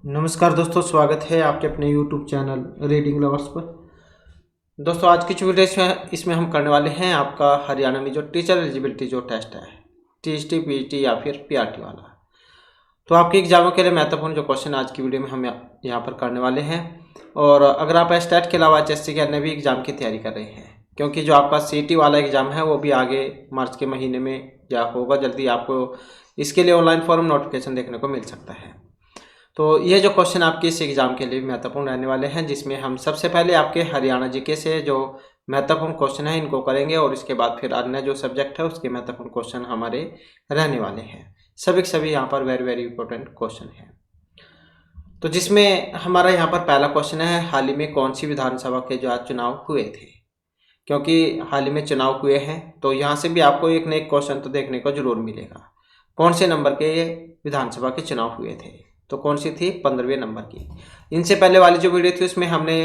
नमस्कार दोस्तों, स्वागत है आपके अपने यूट्यूब चैनल रीडिंग लवर्स पर। दोस्तों, आज की जो वीडियो इसमें हम करने वाले हैं आपका हरियाणा में जो टीचर एलिजिबिलिटी जो टेस्ट है, टीएसटी पीईटी या फिर पीआरटी वाला। तो आपके एग्जामों के लिए महत्वपूर्ण जो क्वेश्चन आज की वीडियो में हम यहाँ पर करने वाले हैं। और अगर आप स्टेट के अलावा एचएससी के अन्य भी एग्जाम की तैयारी कर रहे हैं, क्योंकि जो आपका सीईटी वाला एग्जाम है वो भी आगे मार्च के महीने में या होगा जल्दी, आपको इसके लिए ऑनलाइन फॉर्म नोटिफिकेशन देखने को मिल सकता है। तो ये जो क्वेश्चन आपके इस एग्ज़ाम के लिए महत्वपूर्ण रहने वाले हैं, जिसमें हम सबसे पहले आपके हरियाणा जीके से जो महत्वपूर्ण क्वेश्चन है इनको करेंगे, और इसके बाद फिर अन्य जो सब्जेक्ट है उसके महत्वपूर्ण क्वेश्चन हमारे रहने वाले हैं। सभी के सभी यहाँ पर वेरी वेरी इंपॉर्टेंट क्वेश्चन है। तो जिसमें हमारा यहाँ पर पहला क्वेश्चन है, हाल ही में कौन सी विधानसभा के जो आज चुनाव हुए थे। क्योंकि हाल ही में चुनाव हुए हैं तो यहाँ से भी आपको एक न एक क्वेश्चन तो देखने को जरूर मिलेगा। कौन से नंबर के ये विधानसभा के चुनाव हुए थे, तो कौन सी थी, 15वें नंबर की। इनसे पहले वाली जो वीडियो थी उसमें हमने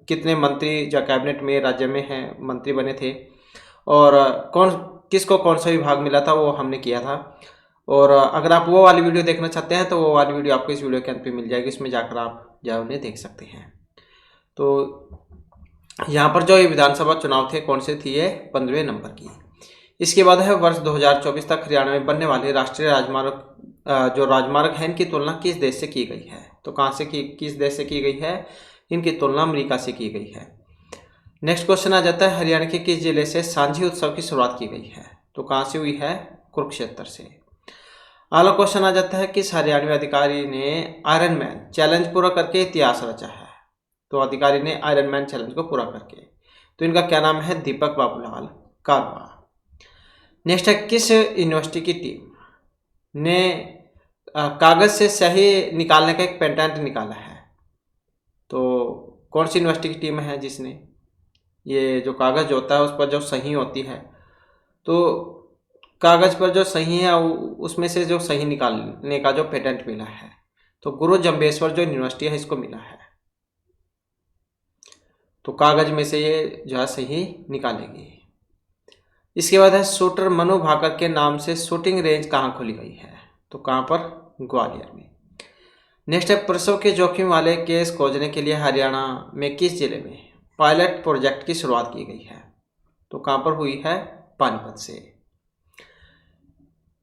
कितने मंत्री जो कैबिनेट में राज्य में हैं मंत्री बने थे, और किसको कौन सा विभाग मिला था वो हमने किया था। और अगर आप वो वाली वीडियो देखना चाहते हैं तो वो वाली वीडियो आपको इस वीडियो के अंत पे मिल जाएगी, इसमें जाकर आप जो उन्हें देख सकते हैं। तो यहाँ पर जो ये विधानसभा चुनाव थे कौन से थी, ये 15वें नंबर की। इसके बाद है वर्ष 2024 तक हरियाणा में बनने वाले राष्ट्रीय राजमार्ग जो राजमार्ग है इनकी तुलना किस देश से की गई है। तो कहाँ से किस देश से की गई है, इनकी तुलना अमेरिका से की गई है। नेक्स्ट क्वेश्चन आ जाता है, हरियाणा के किस जिले से सांझी उत्सव की शुरुआत की गई है। तो कहाँ से हुई है, कुरुक्षेत्र से। अगला क्वेश्चन आ जाता है, किस हरियाणवी अधिकारी ने आयरन मैन चैलेंज पूरा करके इतिहास रचा है। तो अधिकारी ने आयरन मैन चैलेंज को पूरा करके, तो इनका क्या नाम है, दीपक बाबूलाल कारवा। नेक्स्ट है, किस यूनिवर्सिटी की टीम ने कागज से सही निकालने का एक पेटेंट निकाला है। तो कौन सी यूनिवर्सिटी की टीम है जिसने ये जो कागज होता है उस पर जो सही होती है, तो कागज पर जो सही है उसमें से जो सही निकालने का जो पेटेंट मिला है, तो गुरु जम्बेश्वर जो यूनिवर्सिटी है इसको मिला है। तो कागज में से ये जो है सही निकालेगी। इसके बाद है, शूटर मनु भाकर के नाम से शूटिंग रेंज कहाँ खोली गई है। तो कहाँ पर, ग्वालियर में। नेक्स्ट है, प्रसव के जोखिम वाले केस खोजने के लिए हरियाणा में किस जिले में पायलट प्रोजेक्ट की शुरुआत की गई है। तो कहाँ पर हुई है, पानीपत से।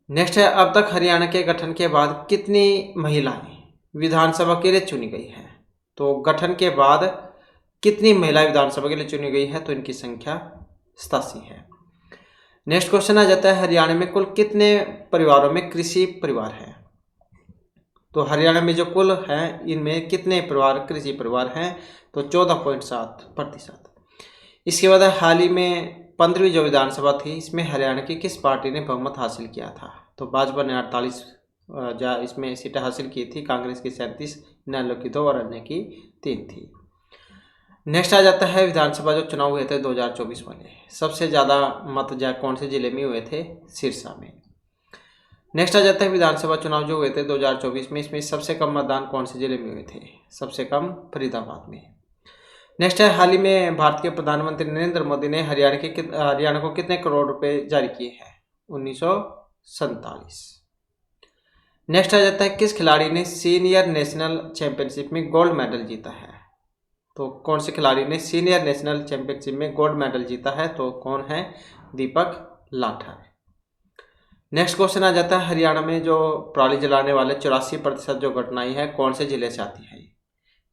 नेक्स्ट है, अब तक हरियाणा के गठन के बाद कितनी महिलाएं विधानसभा के लिए चुनी गई है। तो गठन के बाद कितनी महिलाएं विधानसभा के लिए चुनी गई है, तो इनकी संख्या 87 है। नेक्स्ट क्वेश्चन आ जाता है, हरियाणा में कुल कितने परिवारों में कृषि परिवार है। तो हरियाणा में जो कुल हैं इनमें कितने परिवार कृषि परिवार हैं, तो 14.7%। इसके बाद हाल ही में 15वीं जो विधानसभा थी इसमें हरियाणा की किस पार्टी ने बहुमत हासिल किया था। तो भाजपा ने 48 इसमें सीटें हासिल की थी, कांग्रेस की 37, इनेलो की 2 और अन्य की 3 थी। नेक्स्ट आ जाता है, विधानसभा जो चुनाव हुए थे 2024 वाले, सबसे ज़्यादा मत कौन से जिले में हुए थे, सिरसा में। नेक्स्ट आ जाता है, विधानसभा चुनाव जो हुए थे 2024 में, इसमें सबसे कम मतदान कौन से जिले में हुए थे, सबसे कम फरीदाबाद में। नेक्स्ट है, हाल ही में भारत के प्रधानमंत्री नरेंद्र मोदी ने हरियाणा को कितने करोड़ रुपए जारी किए हैं, 1947। नेक्स्ट आ जाता है, किस खिलाड़ी ने सीनियर नेशनल चैंपियनशिप में गोल्ड मेडल जीता है। तो कौन से खिलाड़ी ने सीनियर नेशनल चैंपियनशिप में गोल्ड मेडल जीता है, तो कौन है, दीपक लाठर। नेक्स्ट क्वेश्चन आ जाता है, हरियाणा में जो पराली जलाने वाले 84% जो घटनाएं हैं कौन से जिले से आती है।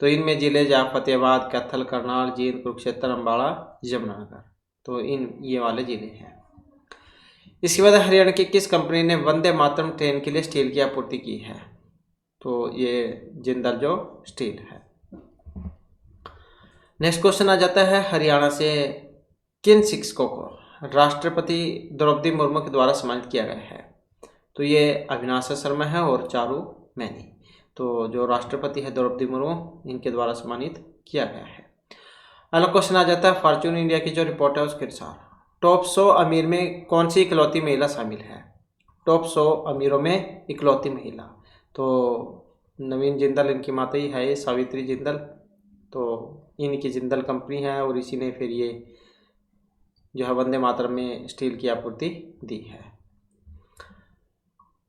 तो इनमें जिले जा फतेहाबाद, कैथल, करनाल, जींद, कुरुक्षेत्र, अम्बाड़ा, यमुनानगर, तो ये वाले जिले हैं। इसके बाद हरियाणा की किस कंपनी ने वंदे मातरम ट्रेन के लिए स्टील की आपूर्ति की है। तो ये जिंदल जो स्टील है। नेक्स्ट क्वेश्चन आ जाता है, हरियाणा से किन शिक्षकों को राष्ट्रपति द्रौपदी मुर्मू के द्वारा सम्मानित किया गया है। तो ये अविनाश शर्मा है और चारू मैनी। तो जो राष्ट्रपति है द्रौपदी मुर्मू, इनके द्वारा सम्मानित किया गया है। अगला क्वेश्चन आ जाता है, फॉर्च्यून इंडिया की जो रिपोर्ट है उसके अनुसार टॉप 100 अमीर में कौन सी इकलौती महिला शामिल है। टॉप 100 अमीरों में इकलौती महिला, तो नवीन जिंदल इनकी माता ही है, सावित्री जिंदल। तो इनकी जिंदल कंपनी है और इसी ने फिर ये जो है वंदे मातरम में स्टील की आपूर्ति दी है।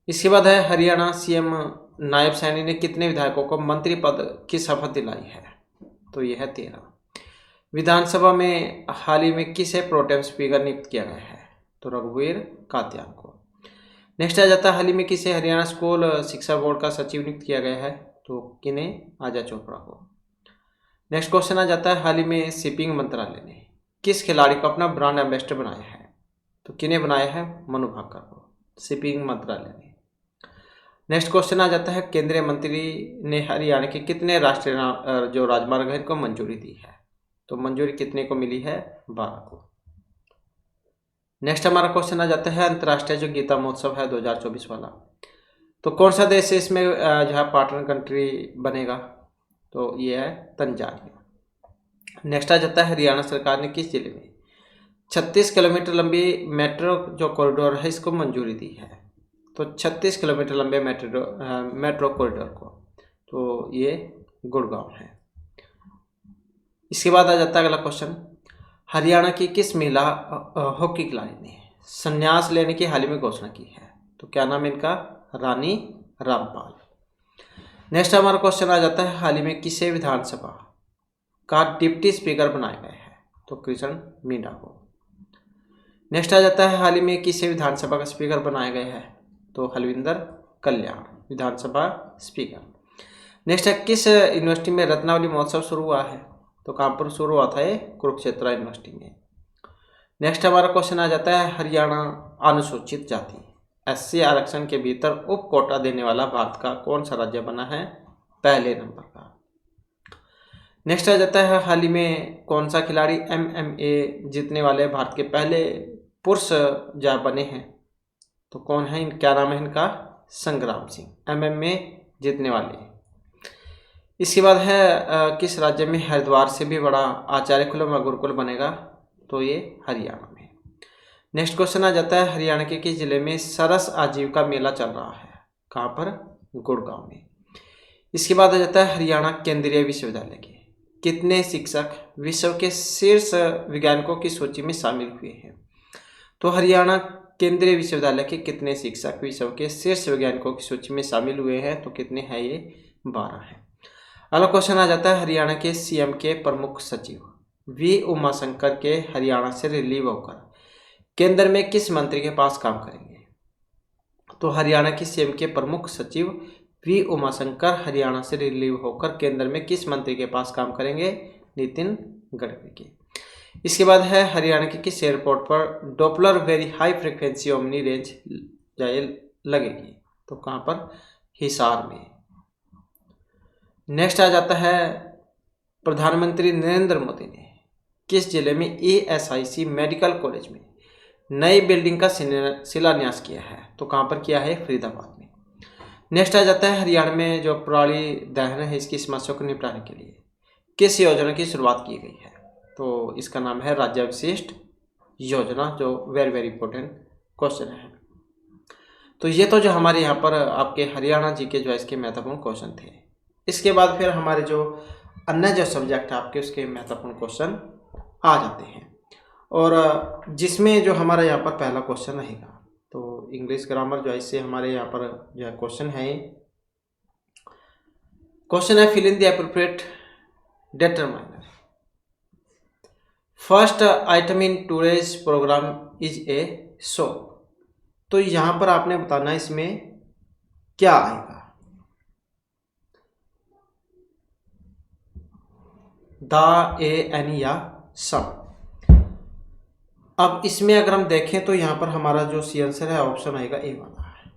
इसके बाद है, हरियाणा सीएम नायब सैनी ने कितने विधायकों को मंत्री पद की शपथ दिलाई है? तो यह है 13। विधानसभा में हाल ही में किसे प्रोटेम स्पीकर नियुक्त किया गया है? तो रघुवीर कात्यायन को। नेक्स्ट आ जाता है, हाल ही में किसे हरियाणा स्कूल शिक्षा बोर्ड का सचिव नियुक्त किया गया है? तो किन्हें? आजा चोपड़ा को। नेक्स्ट क्वेश्चन आ जाता है, हाल ही में शिपिंग मंत्रालय ने किस खिलाड़ी को अपना ब्रांड एम्बेसडर बनाया है? तो किन्हें बनाया है? मनु भाकर को, शिपिंग मंत्रालय ने। नेक्स्ट क्वेश्चन आ जाता है, केंद्रीय मंत्री ने हरियाणा के कितने राष्ट्रीय जो राजमार्ग है इनको मंजूरी दी है? तो मंजूरी कितने को मिली है? 12 को। नेक्स्ट हमारा क्वेश्चन आ जाता है, अंतर्राष्ट्रीय जो गीता महोत्सव है 2024 वाला, तो कौन सा देश इसमें जो है पार्टनर कंट्री बनेगा? तो ये है तंजानिया। नेक्स्ट आ जाता है, हरियाणा सरकार ने किस जिले में 36 किलोमीटर लंबी मेट्रो जो कॉरिडोर है इसको मंजूरी दी है? तो 36 किलोमीटर लंबे मेट्रो कॉरिडोर को, तो ये गुड़गांव है। इसके बाद आ जाता है अगला क्वेश्चन, हरियाणा की किस महिला हॉकी खिलाड़ी ने संन्यास लेने की हाल ही में घोषणा की है? तो क्या नाम है इनका? रानी रामपाल। नेक्स्ट हमारा क्वेश्चन आ जाता है, हाल ही में किसे विधानसभा का डिप्टी स्पीकर बनाया गया है? तो कृष्ण मीणा को। नेक्स्ट आ जाता है, हाल ही में किसे विधानसभा का स्पीकर बनाया गया है? तो हलविंदर कल्याण विधानसभा स्पीकर। नेक्स्ट है, किस यूनिवर्सिटी में रत्नावली महोत्सव शुरू हुआ है? तो कहाँ पर शुरू हुआ था? ये कुरुक्षेत्र यूनिवर्सिटी में। नेक्स्ट हमारा क्वेश्चन आ जाता है, हरियाणा अनुसूचित जाति SC आरक्षण के भीतर उप कोटा देने वाला भारत का कौन सा राज्य बना है? पहले नंबर का। नेक्स्ट आ जाता है, हाल ही में कौन सा खिलाड़ी MMA जीतने वाले भारत के पहले पुरुष जा बने हैं? तो कौन है? क्या नाम है इनका? संग्राम सिंह, MMA जीतने वाले। इसके बाद है, किस राज्य में हरिद्वार से भी बड़ा आचार्य कुलम व गुरुकुल बनेगा? तो ये हरियाणा में। नेक्स्ट क्वेश्चन आ जाता है, हरियाणा के किस जिले में सरस आजीविका मेला चल रहा है? कहाँ पर? गुड़गांव में। इसके बाद आ जाता है, हरियाणा केंद्रीय विश्वविद्यालय के कितने शिक्षक विश्व के शीर्ष वैज्ञानिकों की सूची में शामिल हुए हैं? तो हरियाणा केंद्रीय विश्वविद्यालय के कितने शिक्षक विश्व के शीर्ष वैज्ञानिकों की सूची में शामिल हुए हैं? तो कितने हैं? ये 12 हैं। अगला क्वेश्चन आ जाता है, हरियाणा के CM के प्रमुख सचिव V उमाशंकर के हरियाणा से रिलीव होकर केंद्र में किस मंत्री के पास काम करेंगे? तो हरियाणा के CM के प्रमुख सचिव V उमाशंकर हरियाणा से रिलीव होकर केंद्र में किस मंत्री के पास काम करेंगे? नितिन गडकरी के। इसके बाद है, हरियाणा के किस एयरपोर्ट पर Doppler very high frequency omni range लगेगी? तो कहाँ पर? हिसार में। नेक्स्ट आ जाता है, प्रधानमंत्री नरेंद्र मोदी ने किस जिले में ASIC मेडिकल कॉलेज में नई बिल्डिंग का शिलान्यास किया है? तो कहाँ पर किया है? फरीदाबाद में। नेक्स्ट आ जाता है, हरियाणा में जो पराली दहन है इसकी समस्या को निपटाने के लिए किस योजना की शुरुआत की गई है? तो इसका नाम है राज्य विशिष्ट योजना, जो वेरी वेरी इंपॉर्टेंट क्वेश्चन है। तो ये तो जो हमारे यहाँ पर आपके हरियाणा जी के जो है इसके महत्वपूर्ण क्वेश्चन थे। इसके बाद फिर हमारे जो अन्य जो सब्जेक्ट है आपके उसके महत्वपूर्ण क्वेश्चन आ जाते हैं, और जिसमें जो हमारा यहाँ पर पहला क्वेश्चन रहेगा तो इंग्लिश ग्रामर जो है इससे हमारे यहाँ पर जो है क्वेश्चन है fill in the appropriate determiner. First item in today's programme is a show. तो यहाँ पर आपने बताना इसमें क्या आएगा? द, ए, एन या सम। अब इसमें अगर हम देखें तो यहाँ पर हमारा जो सी आंसर है ऑप्शन आएगा ए वाला है।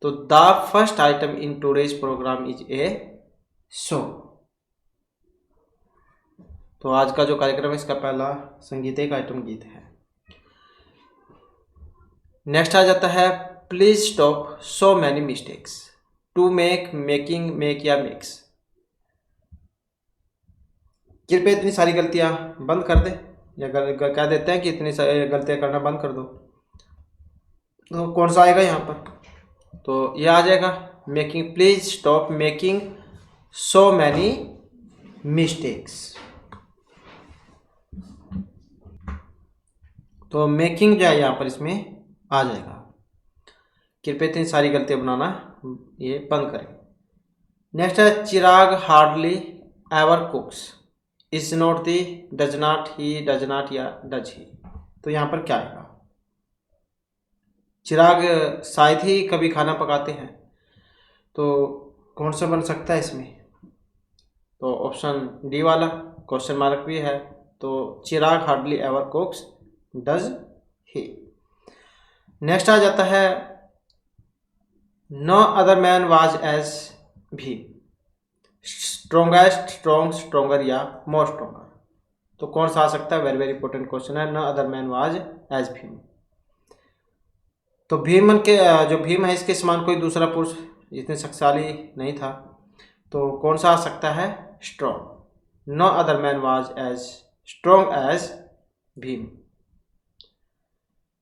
तो the first item in today's programme is a show. तो आज का जो कार्यक्रम है इसका पहला संगीत एक आइटम गीत है। नेक्स्ट आ जाता है, please stop so many mistakes to make, making, make या मेक्स। कृपया इतनी सारी गलतियां बंद कर दे, या कह देते हैं कि इतनी सारी गलतियां करना बंद कर दो। तो कौन सा आएगा यहाँ पर? तो ये आ जाएगा making, please stop making so many mistakes. तो मेकिंग जो है यहाँ पर इसमें आ जाएगा, कृपया इतनी सारी गलतियां बनाना ये बंद करें। नेक्स्ट है Chirag hardly ever cooks, is not the, does not, he, does not या डज ही। तो यहाँ पर क्या आएगा? चिराग शायद ही कभी खाना पकाते हैं, तो कौन सा बन सकता है इसमें? तो ऑप्शन डी वाला क्वेश्चन मार्क भी है, तो Chirag hardly ever cooks, does he. Next आ जाता है no other man was as भी, स्ट्रोंगेस्ट, स्ट्रोंग, स्ट्रोंगर या मोर स्ट्रोंगर। तो कौन सा आ सकता है? वेरी वेरी इंपॉर्टेंट क्वेश्चन है। No other man was as Bhim. तो भीम के जो भीम है इसके समान कोई दूसरा पुरुष इतने शक्तिशाली नहीं था, तो कौन सा आ सकता है? Strong. No other man was as strong as Bhim.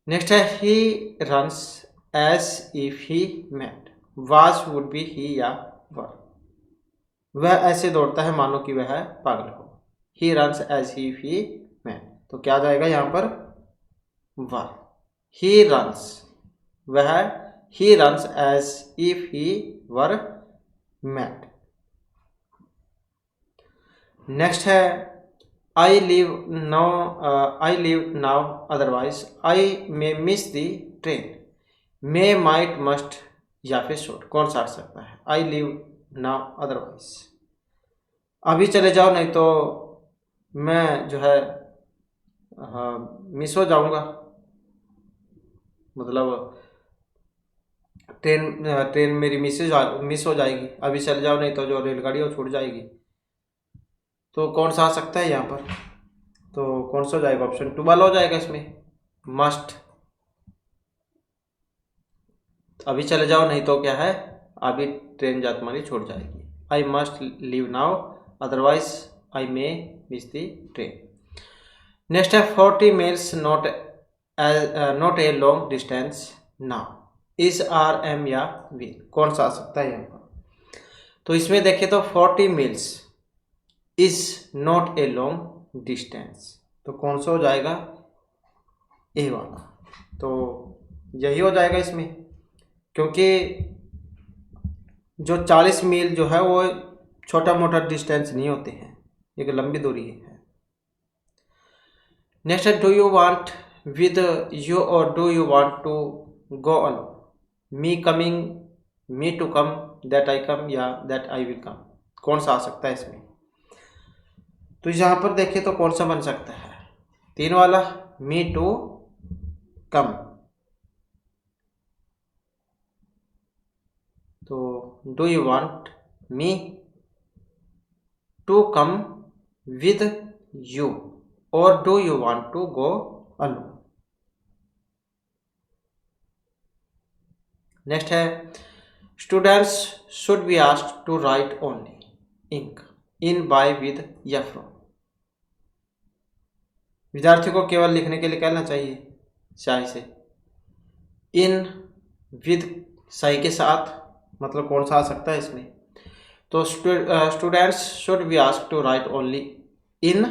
Next है he runs as if he mad, was would be he या वर। वह ऐसे दौड़ता है मानो कि वह पागल हो। He runs as if he mad, तो क्या आ जाएगा यहाँ पर? वर। ही रन्स, वह he runs as if he were mad. Next है I leave now otherwise I may miss the train, may might must या फिर शोट। कौन सा आ सकता है? आई लिव नाउ अदरवाइज, अभी चले जाओ नहीं तो मैं जो है मिस हो जाऊंगा, मतलब ट्रेन मेरी मिस हो जाएगी। अभी चले जाओ नहीं तो जो रेलगाड़ी है वो छूट जाएगी। तो कौन सा आ सकता है यहाँ पर? तो कौन सा हो जाएगा? ऑप्शन 2 वाला हो जाएगा इसमें, मस्ट। अभी चले जाओ नहीं तो क्या है? अभी ट्रेन जा तुम्हारी छूट जाएगी। I must leave now otherwise I may miss the train. Next है 40 miles not a long distance now, is are am या वी। कौन सा आ सकता है यहाँ पर? तो इसमें देखें तो 40 meals is not a long distance, तो कौन सा हो जाएगा? ए वाला। तो यही हो जाएगा इसमें, क्योंकि जो 40 मील जो है वो छोटा मोटा डिस्टेंस नहीं होते हैं, एक लंबी दूरी है। नेक्स्ट है do you want with you और do you want to go alone, me coming, me to come, that I come या दैट आई विल कम। कौन सा आ सकता है इसमें? तो यहाँ पर देखें तो कौन सा बन सकता है? 3 वाला, मी टू कम। तो do you want me to come with you और do you want to go alone. Next है students should be asked to write only ink in by with या फ्रॉम। विद्यार्थियों को केवल लिखने के लिए कहना चाहिए स्याही से। इन विद सही के साथ, मतलब कौन सा आ सकता है इसमें? तो students should be asked to write only in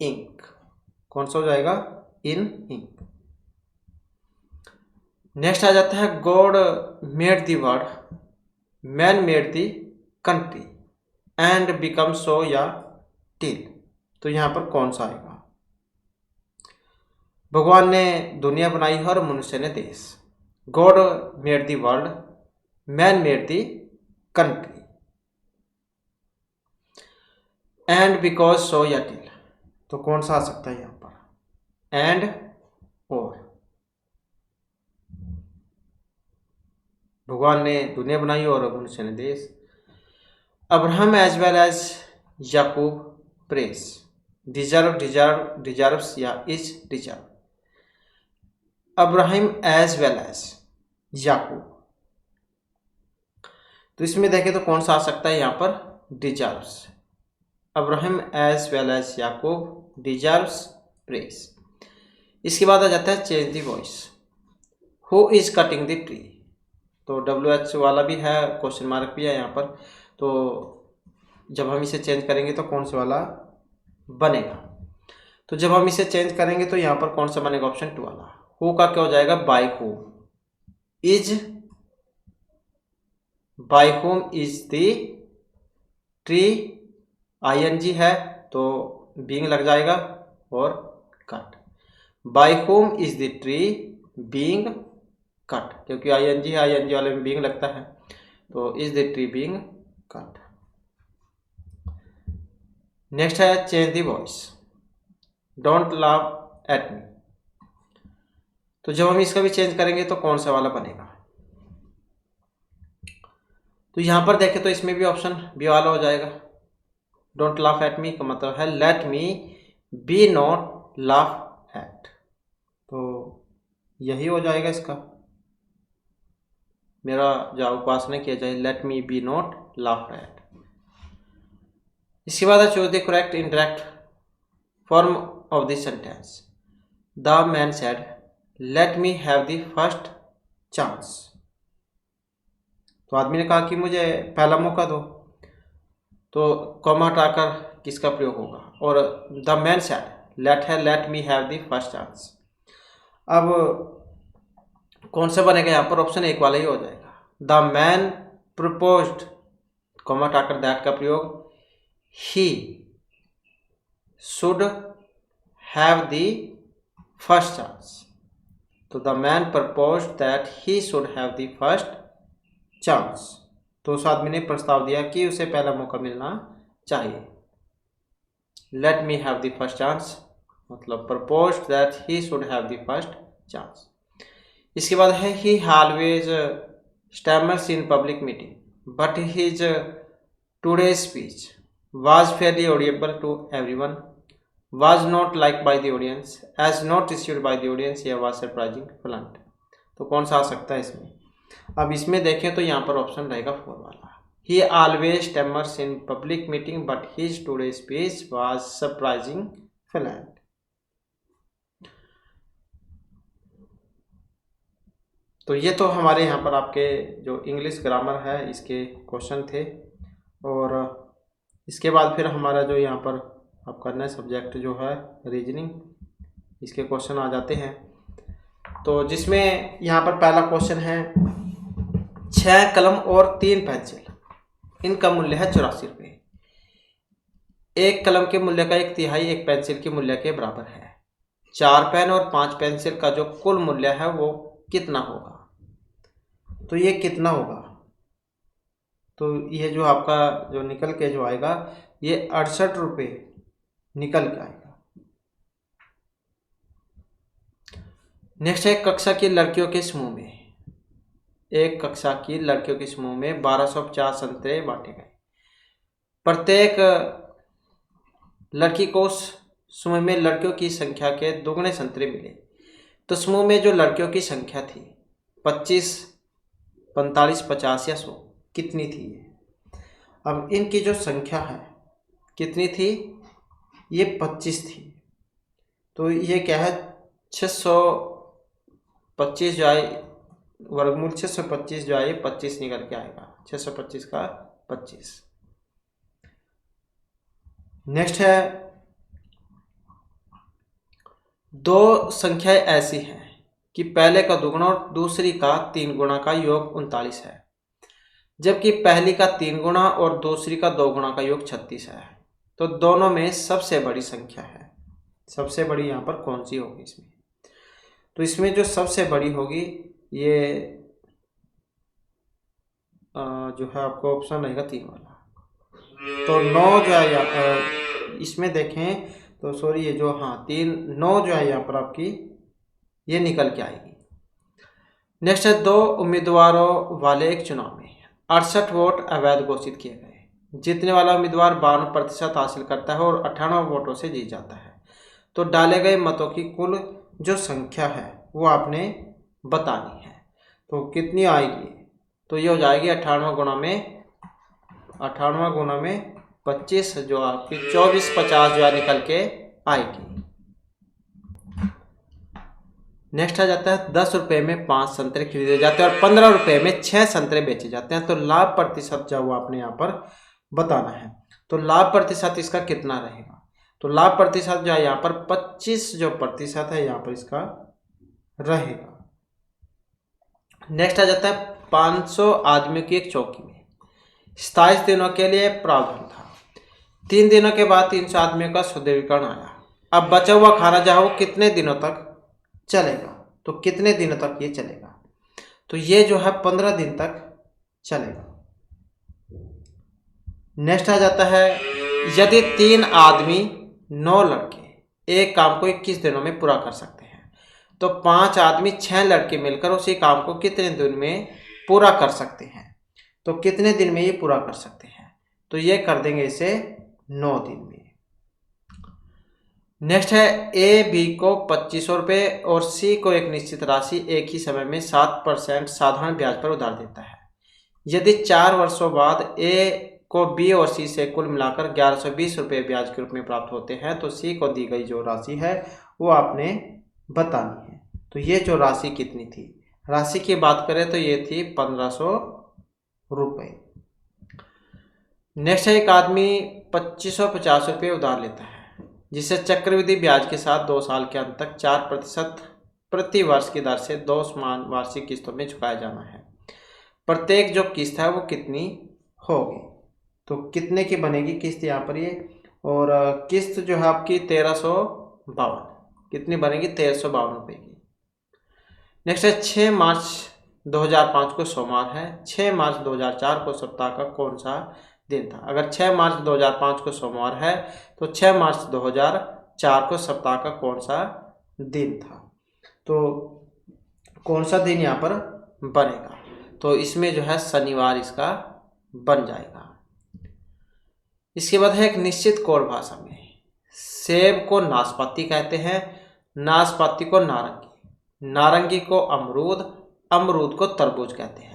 ink. कौन सा हो जाएगा? इन इंक। नेक्स्ट आ जाता है God made the world, man made the country and become so या टिल। तो यहाँ पर कौन सा आएगा? भगवान ने दुनिया बनाई है और मनुष्य ने देश। God made the world, man made the country and because so या टिल। तो कौन सा आ सकता है यहाँ पर? एंड और। भगवान ने दुनिया बनाई और मनुष्य ने देश। Abraham as well as Yakub praise, deserves या is deserve. Abraham as well as Yakub, तो इसमें देखें तो कौन सा आ सकता है यहाँ पर? Deserves. Abraham as well as Yakub deserves praise. इसके बाद आ जाता है change the voice, who is cutting the tree. तो WH वाला भी है, क्वेश्चन मार्क भी है यहाँ पर। तो जब हम इसे चेंज करेंगे तो कौन सा वाला बनेगा? तो जब हम इसे चेंज करेंगे तो यहाँ पर कौन सा बनेगा? ऑप्शन 2 वाला। हु का क्या हो जाएगा? By who. Is by whom is the tree, ING है तो बीइंग लग जाएगा और cut. By whom is the tree being cut, क्योंकि आईएनजी है, आईएनजी वाले में बीइंग लगता है, तो is the tree being cut. Next है change the voice, don't laugh at me. तो जब हम इसका भी चेंज करेंगे तो कौन सा वाला बनेगा? तो यहां पर देखें तो इसमें भी ऑप्शन बी वाला हो जाएगा। डोंट लाफ एट मी का मतलब है let me be not laugh at, तो यही हो जाएगा इसका, मेरा जवाब उपासना किया जाए let me be not laugh at. इसके बाद है choose the correct interact form of this sentence. The man said let me have the first chance. तो आदमी ने कहा कि मुझे पहला मौका दो, तो कॉमा हटाकर किसका प्रयोग होगा? और द मैन सेड लेट है let me have the first chance. अब कौन सा बनेगा यहाँ पर? ऑप्शन एक वाला ही हो जाएगा। द मैन प्रपोज्ड, कॉमा हटाकर दैट का प्रयोग, he should have the first chance. तो the man proposed that he should have the first chance, तो उस आदमी ने प्रस्ताव दिया कि उसे पहला मौका मिलना चाहिए। Let me have the first chance मतलब proposed that he should have the first chance. इसके बाद है he always stammers in public meeting but his today's speech was fairly audible to everyone, was not liked by the audience, as not received by the audience, या was surprising blunt। तो कौन सा आ सकता है इसमें? अब इसमें देखें तो यहाँ पर ऑप्शन रहेगा 4 वाला। He always stammers in public meeting but his today's speech was surprising fluent। तो ये तो हमारे यहाँ पर आपके जो इंग्लिश ग्रामर है इसके क्वेश्चन थे, और इसके बाद फिर हमारा जो यहाँ पर आपका नया सब्जेक्ट जो है रीजनिंग, इसके क्वेश्चन आ जाते हैं। तो जिसमें यहाँ पर पहला क्वेश्चन है 6 कलम और 3 पेंसिल, इनका मूल्य है 84 रुपये। एक कलम के मूल्य का 1/3 एक पेंसिल के मूल्य के बराबर है। 4 पेन और 5 पेंसिल का जो कुल मूल्य है वो कितना होगा? तो ये कितना होगा? तो ये जो आपका जो निकल के जो आएगा ये 68 रुपये निकल के आएगा। नेक्स्ट है कक्षा की लड़कियों के समूह में, एक कक्षा की लड़कियों के समूह में 1250 संतरे बांटे गए। प्रत्येक लड़की को उस समूह में लड़कियों की संख्या के दोगुने संतरे मिले। तो समूह में जो लड़कियों की संख्या थी 25, 45, 50 या 100 कितनी थी? अब इनकी जो संख्या है कितनी थी? ये 25 थी। तो ये क्या है 625 जो है वर्गमूल 625 जो है 25 निकल के आएगा, 625 का 25। नेक्स्ट है 2 संख्याएं ऐसी हैं कि पहले का 2 गुना और दूसरी का 3 गुना का योग 39 है, जबकि पहली का 3 गुना और दूसरी का 2 गुना का योग 36 है। तो दोनों में सबसे बड़ी संख्या है, सबसे बड़ी यहाँ पर कौन सी होगी इसमें? तो इसमें जो सबसे बड़ी होगी ये जो है आपको ऑप्शन रहेगा 3 वाला। तो 9 जो है इसमें देखें तो सॉरी ये जो 9 जो है यहाँ पर आपकी ये निकल के आएगी। नेक्स्ट है 2 उम्मीदवारों वाले एक चुनाव में 68 वोट अवैध घोषित किए गए। जीतने वाला उम्मीदवार 52% हासिल करता है और 98 वोटों से जीत जाता है। तो डाले गए मतों की कुल जो संख्या है वो आपने बतानी है। तो कितनी आएगी? तो ये हो जाएगी 98 गुना में 25 जो आपकी 2450 जो है निकल के आएगी। नेक्स्ट आ जाता है 10 रुपये में 5 संतरे खरीदे जाते हैं और 15 रुपये में 6 संतरे बेचे जाते हैं। तो लाभ प्रतिशत जो वो आपने यहाँ पर बताना है। तो लाभ प्रतिशत इसका कितना रहेगा? तो लाभ प्रतिशत जो है यहाँ पर 25 जो प्रतिशत है यहाँ पर इसका रहेगा। नेक्स्ट आ जाता है 500 आदमियों की एक चौकी में 27 दिनों के लिए प्रावधान था। 3 दिनों के बाद 300 आदमियों का सुदृढ़ीकरण आया। अब बचा हुआ खाना जहाँ वो कितने दिनों तक चलेगा, तो कितने दिनों तक ये चलेगा, तो ये जो है 15 दिन तक चलेगा। नेक्स्ट आ जाता है, यदि 3 आदमी 9 लड़के एक काम को 21 दिनों में पूरा कर सकते हैं, तो 5 आदमी 6 लड़के मिलकर उसी काम को कितने दिन में पूरा कर सकते हैं, तो कितने दिन में ये पूरा कर सकते हैं, तो ये कर देंगे इसे 9 दिन में। नेक्स्ट है, ए बी को 2500 रुपये और सी को एक निश्चित राशि एक ही समय में 7% साधारण ब्याज पर उधार देता है। यदि 4 वर्षों बाद ए को बी और सी से कुल मिलाकर 1120 रुपये ब्याज के रूप में प्राप्त होते हैं, तो सी को दी गई जो राशि है वो आपने बतानी है। तो ये जो राशि कितनी थी, राशि की बात करें तो ये थी 1500 रुपये। नेक्स्ट है, एक आदमी 2550 रुपये उधार लेता है, जिसे चक्रवृद्धि ब्याज के साथ 2 साल के अंत तक 4% प्रति वर्ष की दर से 2 समान वार्षिक किस्तों में चुकाया जाना है। प्रत्येक जो किस्त है वो कितनी होगी, तो कितने की बनेगी किस्त यहाँ पर ये, और किस्त जो है आपकी 1352, कितनी बनेगी 1352 रुपये की। नेक्स्ट है, 6 मार्च 2005 को सोमवार है, 6 मार्च 2004 को सप्ताह का कौन सा दिन था। अगर 6 मार्च 2005 को सोमवार है तो 6 मार्च 2004 को सप्ताह का कौन सा दिन था, तो कौन सा दिन यहाँ पर बनेगा, तो इसमें जो है शनिवार इसका बन जाएगा। इसके बाद है, एक निश्चित कोड भाषा में सेब को नाशपाती कहते हैं, नाशपाती को नारंगी, नारंगी को अमरूद, अमरूद को तरबूज कहते हैं।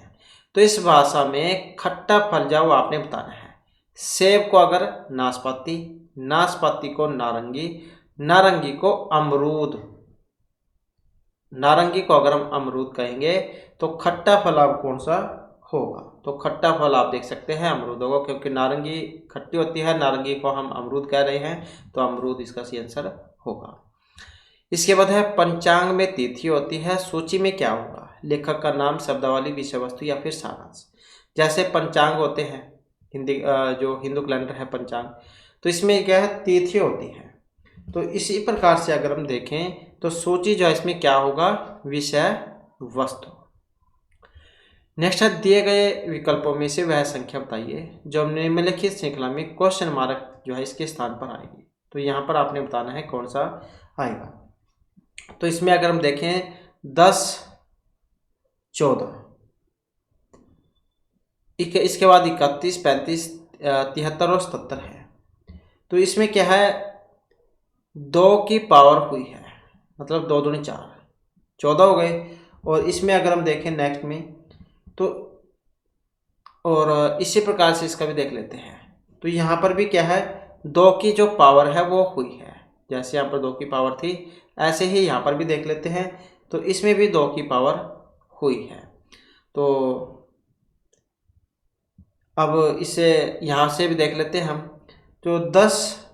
तो इस भाषा में खट्टा फल जो आपने बताना है। सेब को अगर नाशपाती, नाशपाती को नारंगी, नारंगी को अमरूद, नारंगी को अगर हम अमरूद कहेंगे तो खट्टा फल अब कौन सा होगा, तो खट्टा फल आप देख सकते हैं अमरूद होगा, क्योंकि नारंगी खट्टी होती है, नारंगी को हम अमरूद कह रहे हैं, तो अमरूद इसका सही आंसर होगा। इसके बाद है, पंचांग में तिथि होती है, सूची में क्या होगा, लेखक का नाम, शब्दावली, विषय वस्तु या फिर सारांश। जैसे पंचांग होते हैं हिंदी, जो हिंदू कैलेंडर है पंचांग, तो इसमें क्या है तिथि होती है। तो इसी प्रकार से अगर हम देखें तो सूची जो है इसमें क्या होगा, विषय वस्तु। नेक्स्ट है, दिए गए विकल्पों में से वह संख्या बताइए जो निम्नलिखित श्रृंखला में क्वेश्चन मार्क जो है इसके स्थान पर आएगी। तो यहाँ पर आपने बताना है कौन सा आएगा। तो इसमें अगर हम देखें 10, 14, इसके बाद 31, 35, 73 और 77 है। तो इसमें क्या है, 2 की पावर हुई है, मतलब 2 दूनी 4, 14 हो गए। और इसमें अगर हम देखें नेक्स्ट में तो, और इसी प्रकार से इसका भी देख लेते हैं। तो यहाँ पर भी क्या है, 2 की जो पावर है वो हुई है, जैसे यहाँ पर 2 की पावर थी ऐसे ही यहाँ पर भी देख लेते हैं। तो इसमें भी 2 की पावर हुई है। तो अब इसे यहाँ से भी देख लेते हैं हम। तो 10,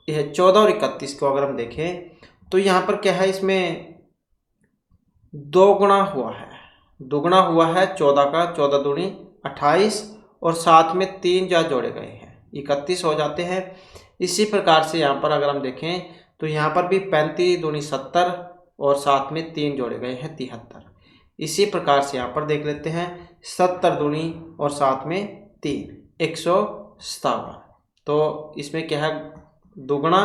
यह 14 और 31 को अगर हम देखें तो यहाँ पर क्या है, इसमें 2 गुना हुआ है, दुगुना हुआ है 14 का, 14 दूनी 28 और साथ में 3 जो जोड़े गए हैं 31 हो जाते हैं। इसी प्रकार से यहाँ पर अगर हम देखें तो यहाँ पर भी 35 दूनी 70 और साथ में 3 जोड़े गए हैं 73। इसी प्रकार से यहाँ पर देख लेते हैं 70 दूनी और साथ में 3 157। तो इसमें क्या है, दुगुना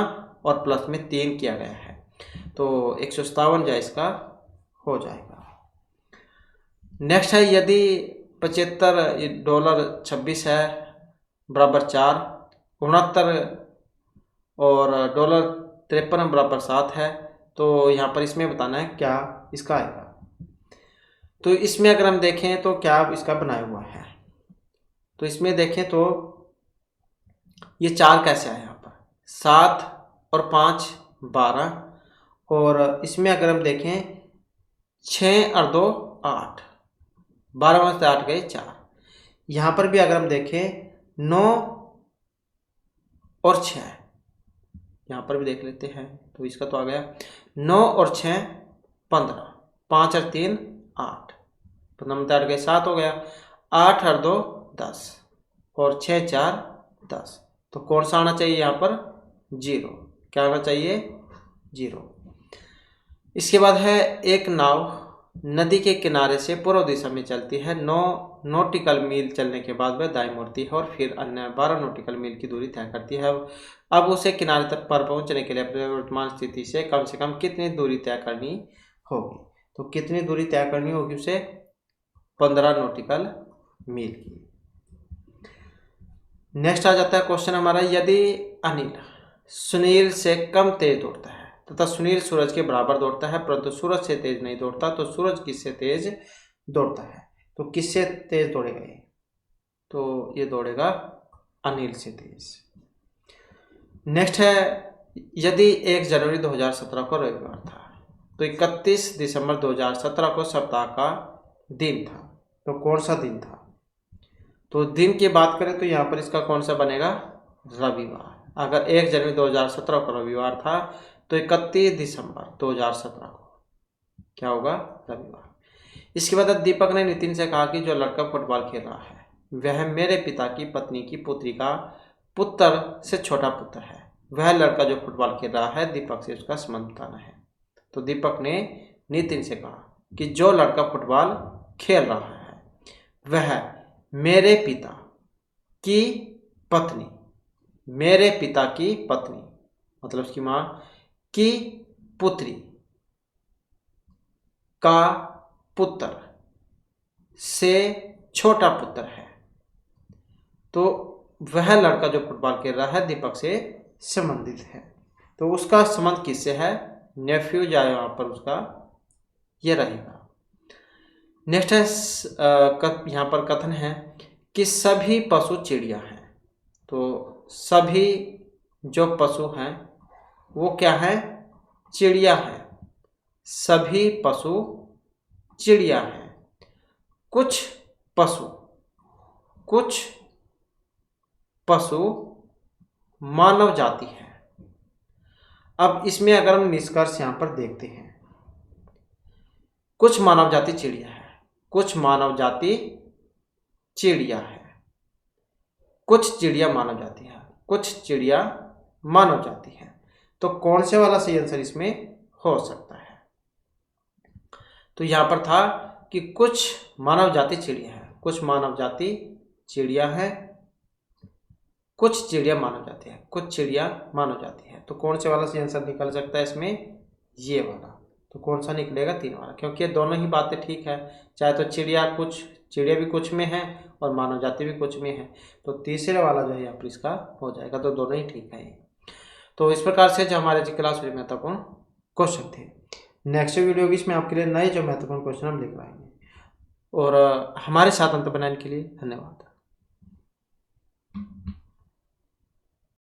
और प्लस में 3 किया गया है, तो 157 जो इसका हो जाएगा। नेक्स्ट है, यदि $75.26 है बराबर 4, 69 और $53 बराबर 7 है, तो यहाँ पर इसमें बताना है क्या इसका आएगा। तो इसमें अगर हम देखें तो क्या इसका बनाया हुआ है, तो इसमें देखें तो ये 4 कैसे आया, यहाँ पर 7 और 5 12, और इसमें अगर हम देखें 6 और 2 8, 12 में से 8 गए 4। यहाँ पर भी अगर हम देखें 9 और 6, यहाँ पर भी देख लेते हैं तो इसका तो आ गया 9 और 6 15, 5 और 3 8, तो 9 8 गए 7 हो गया, 8 और 2 10 और 6 4 10। तो कौन सा आना चाहिए यहाँ पर? 0। क्या आना चाहिए? 0। इसके बाद है एक नाव नदी के किनारे से पूर्व दिशा में चलती है। 9 नॉटिकल मील चलने के बाद वह दाएं मुड़ती है और फिर अन्य 12 नॉटिकल मील की दूरी तय करती है। अब उसे किनारे तक पर पहुंचने के लिए अपने वर्तमान स्थिति से कम कितनी दूरी तय करनी होगी? तो कितनी दूरी तय करनी होगी उसे? 15 नॉटिकल मील की। नेक्स्ट आ जाता है क्वेश्चन हमारा, यदि अनिल सुनील से कम तेज दौड़ता है तथा सुनील सूरज के बराबर दौड़ता है परंतु सूरज से तेज नहीं दौड़ता, तो सूरज किससे तेज दौड़ता है? तो किससे तेज दौड़ेगा ये? तो ये दौड़ेगा अनिल से तेज। नेक्स्ट है, यदि 1 जनवरी 2017 को रविवार था तो 31 दिसंबर 2017 को सप्ताह का दिन था, तो कौन सा दिन था? तो दिन की बात करें तो यहाँ पर इसका कौन सा बनेगा? रविवार। अगर 1 जनवरी 2017 को रविवार था तो 31 दिसंबर 2017 को क्या होगा? रविवार। इसके बाद दीपक ने नितिन से कहा कि जो लड़का फुटबॉल खेल रहा है वह मेरे पिता की पत्नी की पुत्री का पुत्र से छोटा पुत्र है। वह लड़का जो फुटबॉल खेल रहा है दीपक से उसका संबंध बताना है। तो दीपक ने नितिन से कहा कि जो लड़का फुटबॉल खेल रहा है वह मेरे पिता की पत्नी, मेरे पिता की पत्नी मतलब उसकी मां की पुत्री का पुत्र से छोटा पुत्र है। तो वह लड़का जो फुटबॉल खेल रहा है दीपक से संबंधित है। तो उसका संबंध किससे है? नेफ्यू या यहाँ पर उसका ये रहेगा। नेक्स्ट है यहाँ पर कथन है कि सभी पशु चिड़िया हैं। तो सभी जो पशु हैं वो क्या है? चिड़िया है। सभी पशु चिड़िया हैं। कुछ पशु मानव जाति है। अब इसमें अगर हम निष्कर्ष यहाँ पर देखते हैं, कुछ मानव जाति चिड़िया है, कुछ मानव जाति चिड़िया है, कुछ चिड़िया मानव जाति है, कुछ चिड़िया मानव जाति है। तो कौन से वाला सही आंसर इसमें हो सकता है? तो यहां पर था कि कुछ मानव जाति चिड़िया है, कुछ मानव जाति चिड़िया है, कुछ चिड़िया मानव जाति है, कुछ चिड़िया मानव जाति है। तो कौन से वाला सही आंसर निकल सकता है इसमें? ये वाला। तो कौन सा निकलेगा? 3 वाला, क्योंकि ये दोनों ही बातें ठीक है। चाहे तो चिड़िया भी कुछ में है और मानव जाति भी कुछ में है। तो तीसरे वाला जो है यहाँ पर इसका हो जाएगा। तो दोनों ही ठीक है। तो इस प्रकार से जो हमारे क्लास में महत्वपूर्ण क्वेश्चन थे। नेक्स्ट वीडियो भी इसमें आपके लिए नए जो महत्वपूर्ण क्वेश्चन हम लेकर आएंगे। और हमारे साथ अंत बनाने के लिए धन्यवाद।